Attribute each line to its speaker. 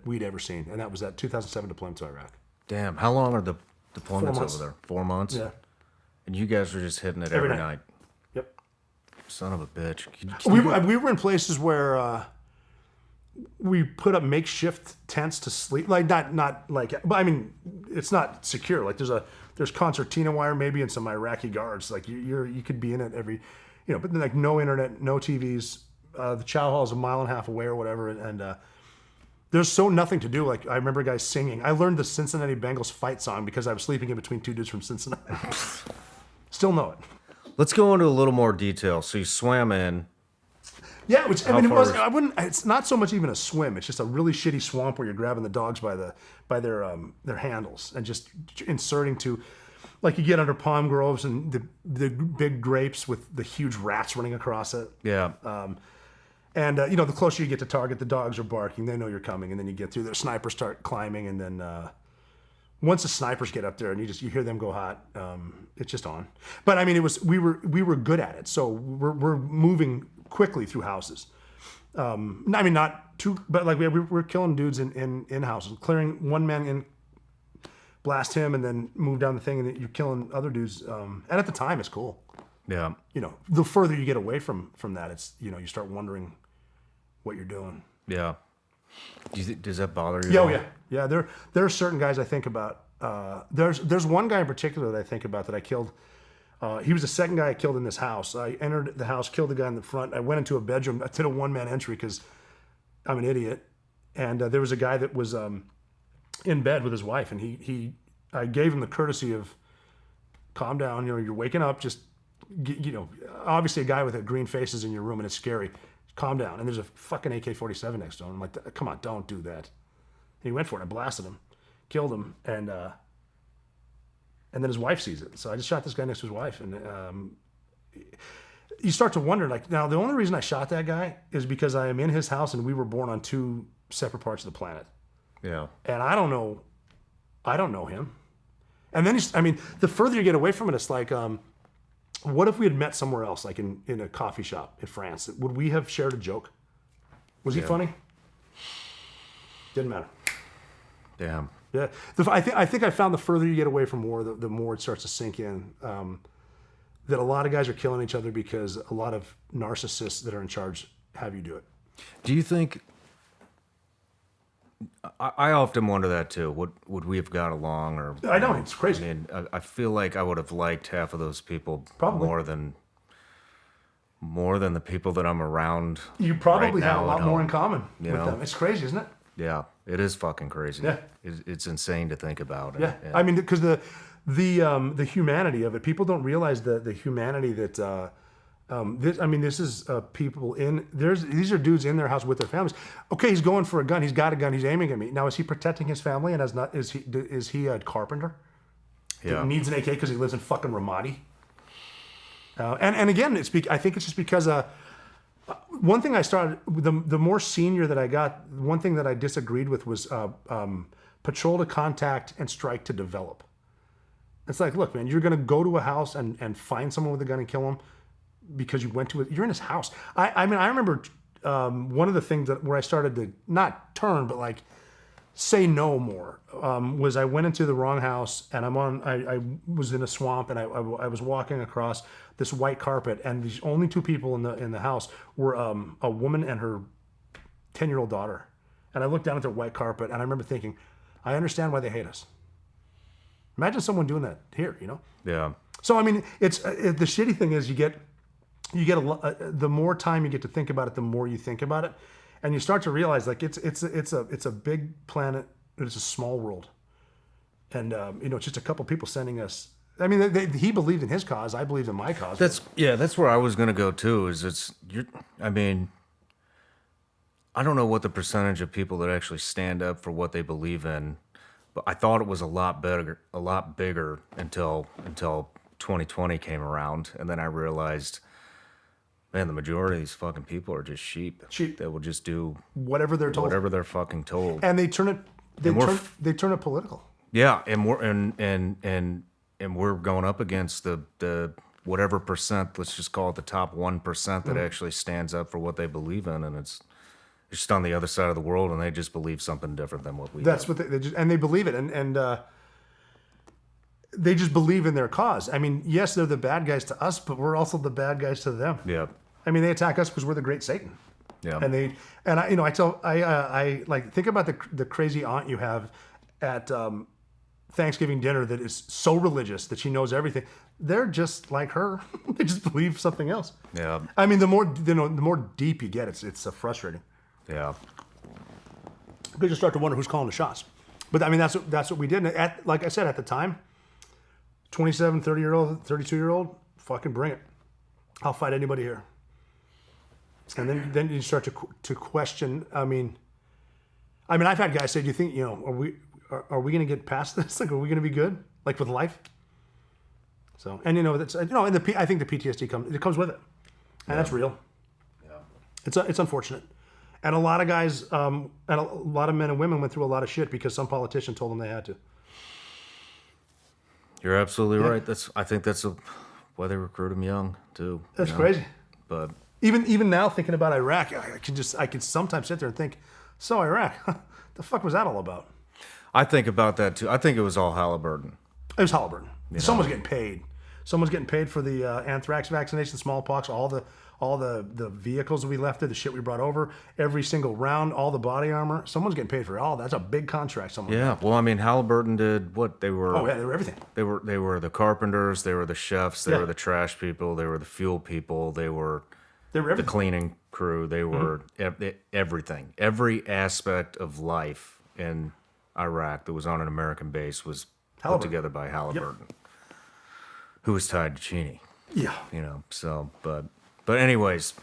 Speaker 1: we'd ever seen, and that was that 2007 deployment to Iraq.
Speaker 2: Damn, how long are the deployments
Speaker 1: 4 months.
Speaker 2: over there? 4 months?
Speaker 1: Yeah.
Speaker 2: And you guys were just hitting it every night.
Speaker 1: Yep.
Speaker 2: Son of a bitch.
Speaker 1: We were in places where we put up makeshift tents to sleep. Like not like, but I mean, it's not secure. Like there's concertina wire maybe and some Iraqi guards. Like you could be in it every, but then like no internet, no TVs. The chow hall is a mile and a half away or whatever, and there's nothing to do. Like I remember guys singing. I learned the Cincinnati Bengals fight song because I was sleeping in between two dudes from Cincinnati. Still know it.
Speaker 2: Let's go into a little more detail. So you swam in.
Speaker 1: Yeah, which I mean, it was. I wouldn't. It's not so much even a swim. It's just a really shitty swamp where you're grabbing the dogs by their handles and just inserting to, like you get under palm groves and the big grapes with the huge rats running across it.
Speaker 2: Yeah.
Speaker 1: And the closer you get to target, the dogs are barking. They know you're coming, and then you get through there. Snipers start climbing, and then once the snipers get up there and you hear them go hot, it's just on. But I mean, we were good at it, so we're moving quickly through houses. I mean, not too, but like we're killing dudes in houses, clearing one man in, blast him, and then move down the thing, and you're killing other dudes. And at the time, it's cool.
Speaker 2: Yeah.
Speaker 1: The further you get away from that, it's you start wondering what you're doing.
Speaker 2: Yeah. Does that bother you?
Speaker 1: Yeah, yeah. There are certain guys I think about. There's one guy in particular that I think about that I killed. He was the second guy I killed in this house. I entered the house, killed the guy in the front. I went into a bedroom. I did a one-man entry because I'm an idiot. And there was a guy that was in bed with his wife, and I gave him the courtesy of, calm down. You're waking up. Just obviously a guy with a green face is in your room and it's scary. Calm down. And there's a fucking AK-47 next to him. I'm like, come on, don't do that. And he went for it. I blasted him, killed him, and then his wife sees it. So I just shot this guy next to his wife, and you start to wonder, like, now the only reason I shot that guy is because I am in his house and we were born on two separate parts of the planet.
Speaker 2: Yeah.
Speaker 1: And I don't know him. And then the further you get away from it, it's like, what if we had met somewhere else, like in a coffee shop in France? Would we have shared a joke? Was he funny? Didn't matter.
Speaker 2: Damn.
Speaker 1: Yeah, I think I found the further you get away from war, the more it starts to sink in. That a lot of guys are killing each other because a lot of narcissists that are in charge have you do it.
Speaker 2: Do you think? I often wonder that too. Would we have got along? Or
Speaker 1: I know it's crazy.
Speaker 2: I mean, I feel like I would have liked half of those people
Speaker 1: Probably.
Speaker 2: more than the people that I'm around.
Speaker 1: You probably
Speaker 2: right
Speaker 1: have
Speaker 2: now
Speaker 1: a lot
Speaker 2: at
Speaker 1: more
Speaker 2: home,
Speaker 1: in common
Speaker 2: you
Speaker 1: with
Speaker 2: know?
Speaker 1: them. It's crazy, isn't it?
Speaker 2: Yeah, it is fucking crazy.
Speaker 1: Yeah.
Speaker 2: It's insane to think about.
Speaker 1: Yeah. I mean, because the humanity of it, people don't realize the humanity that. This is people these are dudes in their house with their families. Okay, he's going for a gun. He's got a gun. He's aiming at me. Now, is he protecting his family? And is he a carpenter?
Speaker 2: Yeah.
Speaker 1: That needs an AK because he lives in fucking Ramadi. And again, I think it's just because one thing I started the more senior that I got, one thing that I disagreed with was patrol to contact and strike to develop. It's like, look, man, you're going to go to a house and find someone with a gun and kill him because you went to it. You're in his house. I mean, I remember one of the things where I started to not turn, but like say no more was I went into the wrong house and I was in a swamp and I was walking across this white carpet and the only two people in the house were a woman and her 10-year-old daughter. And I looked down at their white carpet and I remember thinking, I understand why they hate us. Imagine someone doing that here,
Speaker 2: Yeah.
Speaker 1: So I mean, it's the shitty thing is you get the more time you get to think about it, the more you think about it, and you start to realize like it's a big planet, but it's a small world, and it's just a couple people sending us. I mean, he believed in his cause, I believed in my cause.
Speaker 2: That's where I was gonna go too. I mean, I don't know what the percentage of people that actually stand up for what they believe in, but I thought it was a lot bigger until 2020 came around, and then I realized. Man, the majority of these fucking people are just sheep. They will just do
Speaker 1: whatever they're told.
Speaker 2: Whatever they're fucking told.
Speaker 1: And they turn it. They turn it political.
Speaker 2: Yeah, and we're going up against the whatever percent. Let's just call it the top 1% that actually stands up for what they believe in, and just on the other side of the world, and they just believe something different than what we
Speaker 1: That's
Speaker 2: do.
Speaker 1: what they just, and they believe it, and they just believe in their cause. I mean, yes, they're the bad guys to us, but we're also the bad guys to them.
Speaker 2: Yeah.
Speaker 1: I mean, they attack us because we're the great Satan.
Speaker 2: Yeah.
Speaker 1: I like think about the crazy aunt you have at Thanksgiving dinner that is so religious that she knows everything. They're just like her. They just believe something else.
Speaker 2: Yeah.
Speaker 1: I mean, the more deep you get, it's frustrating.
Speaker 2: Yeah.
Speaker 1: Because you start to wonder who's calling the shots. But I mean, that's what we did. And like I said, at the time, 27, 30-year-old, 32-year-old, fucking bring it. I'll fight anybody here. And then you start to question. I mean, I've had guys say, "Do you think are we going to get past this? Like, are we going to be good? Like with life?" So, and that's and I think the PTSD comes with it, and that's real.
Speaker 2: Yeah.
Speaker 1: It's unfortunate, and a lot of guys, and a lot of men and women went through a lot of shit because some politician told them they had to.
Speaker 2: You're absolutely right. I think that's why they recruit them young too.
Speaker 1: That's crazy.
Speaker 2: But
Speaker 1: Even now, thinking about Iraq, I can sometimes sit there and think, so Iraq, the fuck was that all about?
Speaker 2: I think about that too. I think it was all Halliburton.
Speaker 1: It was Halliburton. Someone's getting paid. Someone's getting paid for the anthrax vaccination, smallpox, all the vehicles that we left there, the shit we brought over, every single round, all the body armor. Someone's getting paid for it all. That's a big contract.
Speaker 2: Yeah. Well, I mean, Halliburton did what they were.
Speaker 1: Oh yeah, they were everything.
Speaker 2: They were the carpenters. They were the chefs. They
Speaker 1: Yeah.
Speaker 2: were the trash people. They were the fuel people. They were the
Speaker 1: everything.
Speaker 2: cleaning crew. They were everything. Every aspect of life in Iraq that was on an American base was put
Speaker 1: Halliburton.
Speaker 2: together by Halliburton, who was tied to Cheney.
Speaker 1: Yeah.
Speaker 2: So, but anyways,